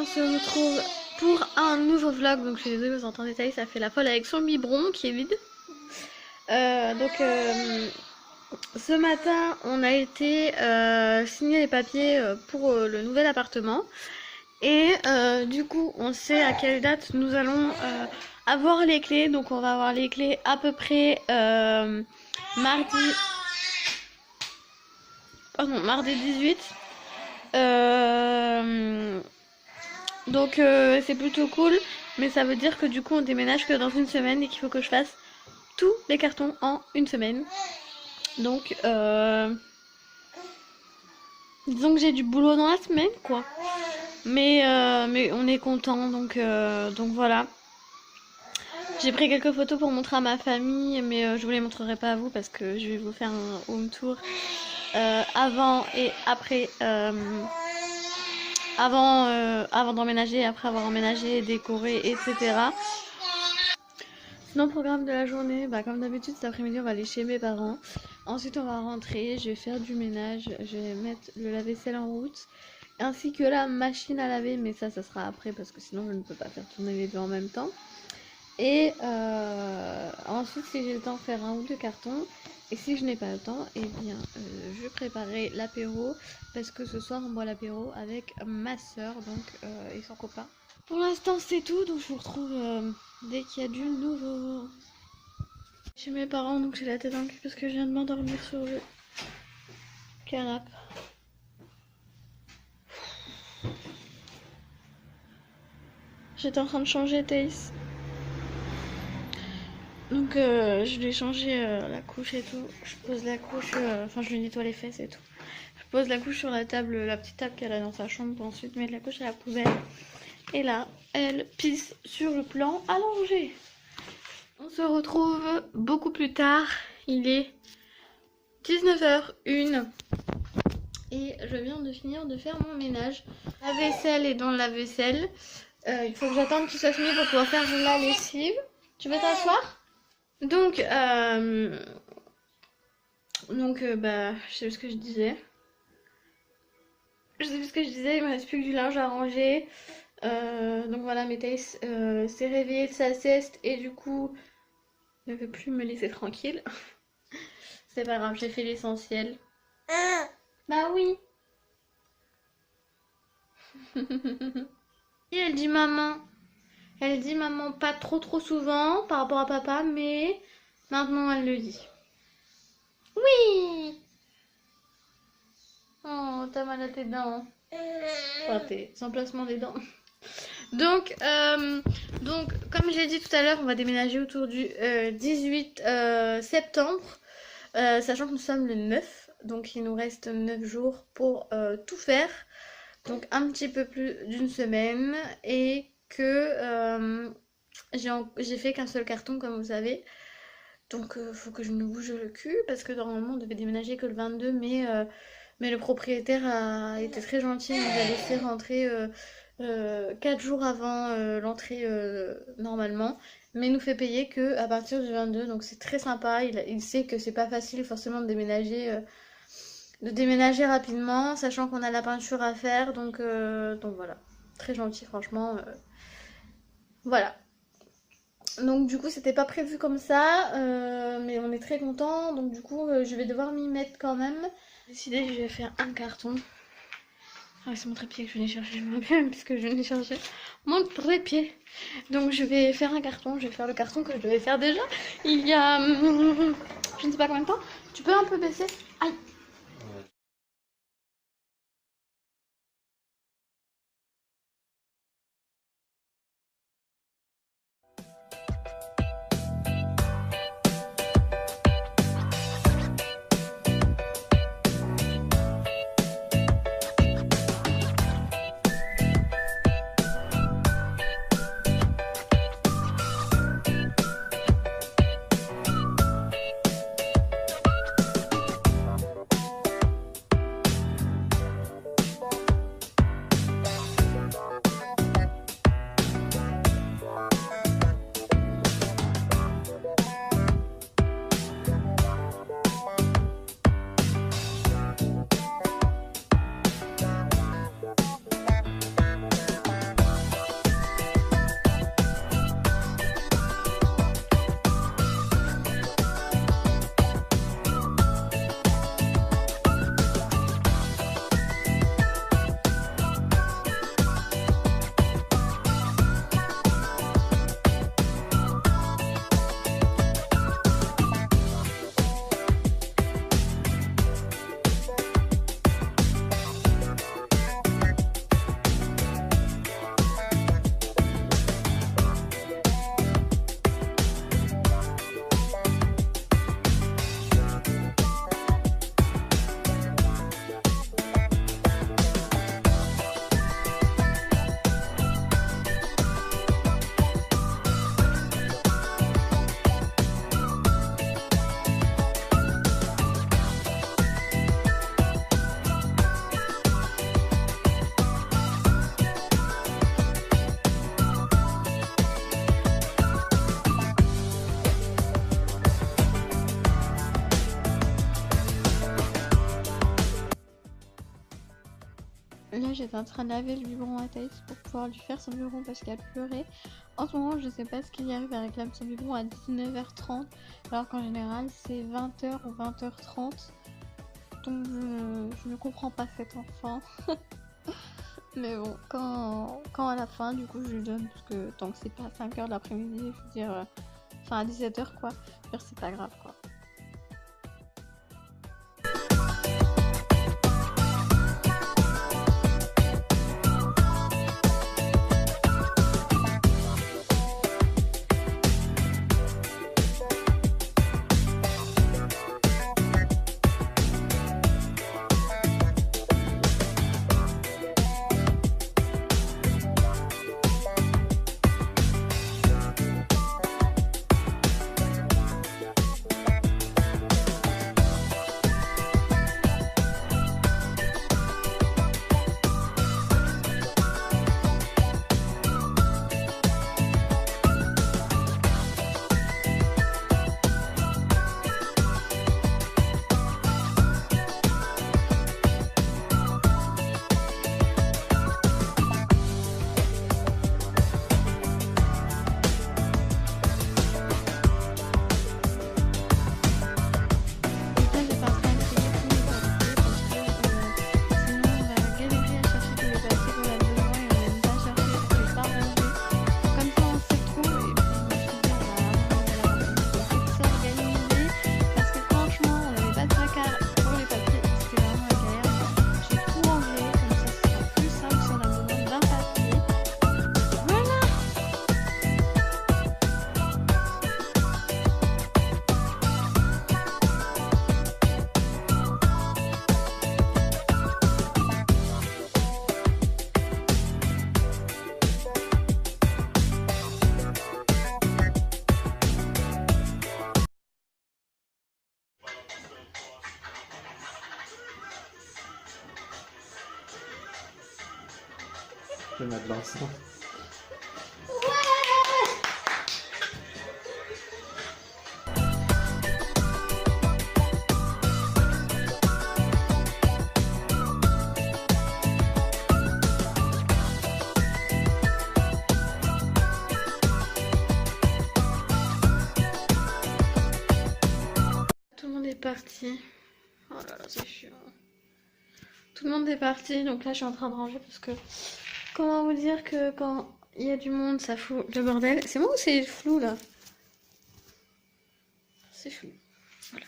se retrouve pour un nouveau vlog. Donc je suis désolée, vous entendez Thaïs, ça fait la folle avec son biberon qui est vide. Ce matin, on a été signer les papiers pour le nouvel appartement. Et du coup, on sait à quelle date nous allons avoir les clés. Donc on va avoir les clés à peu près mardi 18. C'est plutôt cool, mais ça veut dire que du coup on déménage que dans une semaine et qu'il faut que je fasse tous les cartons en une semaine. Donc disons que j'ai du boulot dans la semaine quoi. Mais on est content, donc voilà. J'ai pris quelques photos pour montrer à ma famille, mais je vous les montrerai pas à vous parce que je vais vous faire un home tour avant et après. Avant d'emménager, après avoir emménagé, décoré, etc. Sinon, programme de la journée, comme d'habitude, cet après-midi, on va aller chez mes parents. Ensuite, on va rentrer, je vais faire du ménage, je vais mettre le lave-vaisselle en route, ainsi que la machine à laver, mais ça sera après parce que sinon, je ne peux pas faire tourner les deux en même temps. Et ensuite, si j'ai le temps, faire un ou deux cartons. Et si je n'ai pas le temps, eh bien, je préparerai l'apéro parce que ce soir, on boit l'apéro avec ma soeur et son copain. Pour l'instant, c'est tout. Donc, je vous retrouve dès qu'il y a du nouveau. Chez mes parents, donc j'ai la tête dans le cul parce que je viens de m'endormir sur le canapé. J'étais en train de changer Thaïs. Donc je lui ai changé la couche et tout. Je pose la couche, je lui nettoie les fesses et tout. Je pose la couche sur la table, la petite table qu'elle a dans sa chambre pour ensuite mettre la couche à la poubelle. Et là, elle pisse sur le plan allongé. On se retrouve beaucoup plus tard. Il est 19h01. Et je viens de finir de faire mon ménage. La vaisselle est dans la vaisselle. Il faut que j'attende qu'il soit fini pour pouvoir faire la lessive. Tu veux t'asseoir ? Donc, je sais plus ce que je disais. Il me reste plus que du linge à ranger. Donc voilà, mes Thaïs s'est réveillée de sa sieste et du coup, ne veut plus me laisser tranquille. C'est pas grave, j'ai fait l'essentiel. Bah oui. Et elle dit maman. Elle dit maman pas trop souvent par rapport à papa, mais maintenant elle le dit. Oui. Oh, t'as mal à tes dents. Enfin, tes emplacements des dents. Donc, comme je l'ai dit tout à l'heure, on va déménager autour du 18 septembre, sachant que nous sommes le 9, donc il nous reste 9 jours pour tout faire. Donc un petit peu plus d'une semaine et que j'ai fait qu'un seul carton comme vous savez. Donc faut que je me bouge le cul parce que normalement on devait déménager que le 22 mais le propriétaire a été très gentil, il nous a laissé rentrer 4 jours avant l'entrée normalement, mais il nous fait payer que à partir du 22, donc c'est très sympa. Il sait que c'est pas facile forcément de déménager rapidement, sachant qu'on a la peinture à faire, donc voilà, très gentil franchement, voilà. Donc du coup c'était pas prévu comme ça, mais on est très content, donc du coup je vais devoir m'y mettre quand même. J'ai décidé que je vais faire un carton. Ah c'est mon trépied que je venais chercher, je me rappelle puisque je venais chercher mon trépied. Donc je vais faire un carton, je vais faire le carton que je devais faire déjà il y a je ne sais pas combien de temps. Tu peux un peu baisser? Aïe. j'étais en train de laver le biberon à Thaïs pour pouvoir lui faire son biberon parce qu'elle pleurait. En ce moment, je sais pas ce qu'il y arrive, elle réclame son biberon à 19h30, alors qu'en général, c'est 20h ou 20h30. Donc, je ne comprends pas cet enfant. Mais bon, quand à la fin, du coup, je lui donne, parce que tant que c'est pas 5h de l'après-midi, je veux dire, enfin à 17h quoi, c'est pas grave quoi. Je vais mettre l'encens. Tout le monde est parti. Oh là là, c'est chiant. Tout le monde est parti, donc là je suis en train de ranger parce que... Comment vous dire que quand il y a du monde, ça fout le bordel. C'est moi ou c'est flou là? C'est flou. Voilà.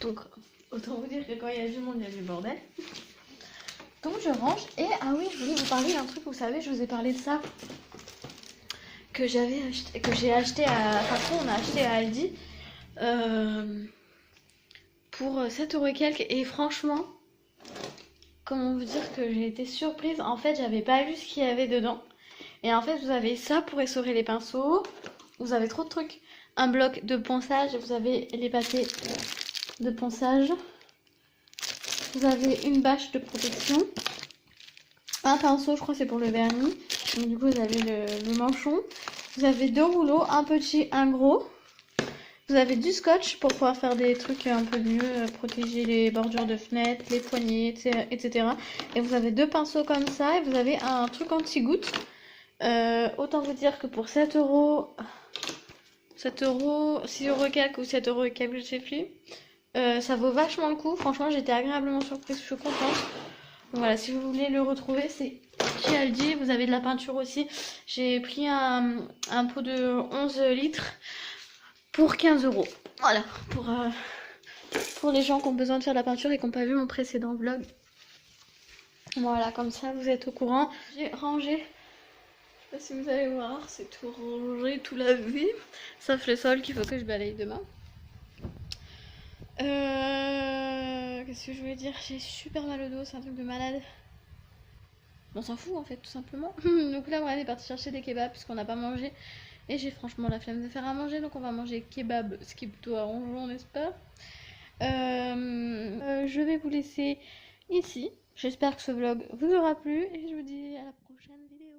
Donc, autant vous dire que quand il y a du monde, il y a du bordel. Donc je range. Et ah oui, je voulais vous parler d'un truc, vous savez, je vous ai parlé de ça. Que j'avais acheté, que j'ai acheté à... Enfin, on a acheté à Aldi. Pour 7 € et quelques. Et franchement... Comment vous dire que j'ai été surprise. En fait, j'avais pas vu ce qu'il y avait dedans. Et en fait, vous avez ça pour essorer les pinceaux. Vous avez trop de trucs. Un bloc de ponçage. Vous avez les papiers de ponçage. Vous avez une bâche de protection. Un pinceau, je crois que c'est pour le vernis. Donc du coup, vous avez le manchon. Vous avez 2 rouleaux, un petit, un gros. Vous avez du scotch pour pouvoir faire des trucs un peu mieux, protéger les bordures de fenêtres, les poignées, etc. Et vous avez 2 pinceaux comme ça et vous avez un truc anti-goutte. Autant vous dire que pour 7 €, 6 € quelques ou 7 € et quelques, je sais plus. Ça vaut vachement le coup. Franchement, j'étais agréablement surprise, je suis contente. Donc voilà, si vous voulez le retrouver, c'est chez Aldi. Vous avez de la peinture aussi. J'ai pris un pot de 11 litres. Pour 15 €. Voilà, pour les gens qui ont besoin de faire de la peinture et qui n'ont pas vu mon précédent vlog. Voilà, comme ça vous êtes au courant. J'ai rangé, je sais pas si vous allez voir, c'est tout rangé, tout lavé. Sauf le sol qu'il faut que je balaye demain. Qu'est-ce que je voulais dire? J'ai super mal au dos, c'est un truc de malade. On s'en fout en fait, tout simplement. Donc là, on est parti chercher des kebabs puisqu'on n'a pas mangé. Et j'ai franchement la flemme de faire à manger, donc on va manger kebab, ce qui est plutôt arrangeant, n'est-ce pas? Je vais vous laisser ici. J'espère que ce vlog vous aura plu et je vous dis à la prochaine vidéo.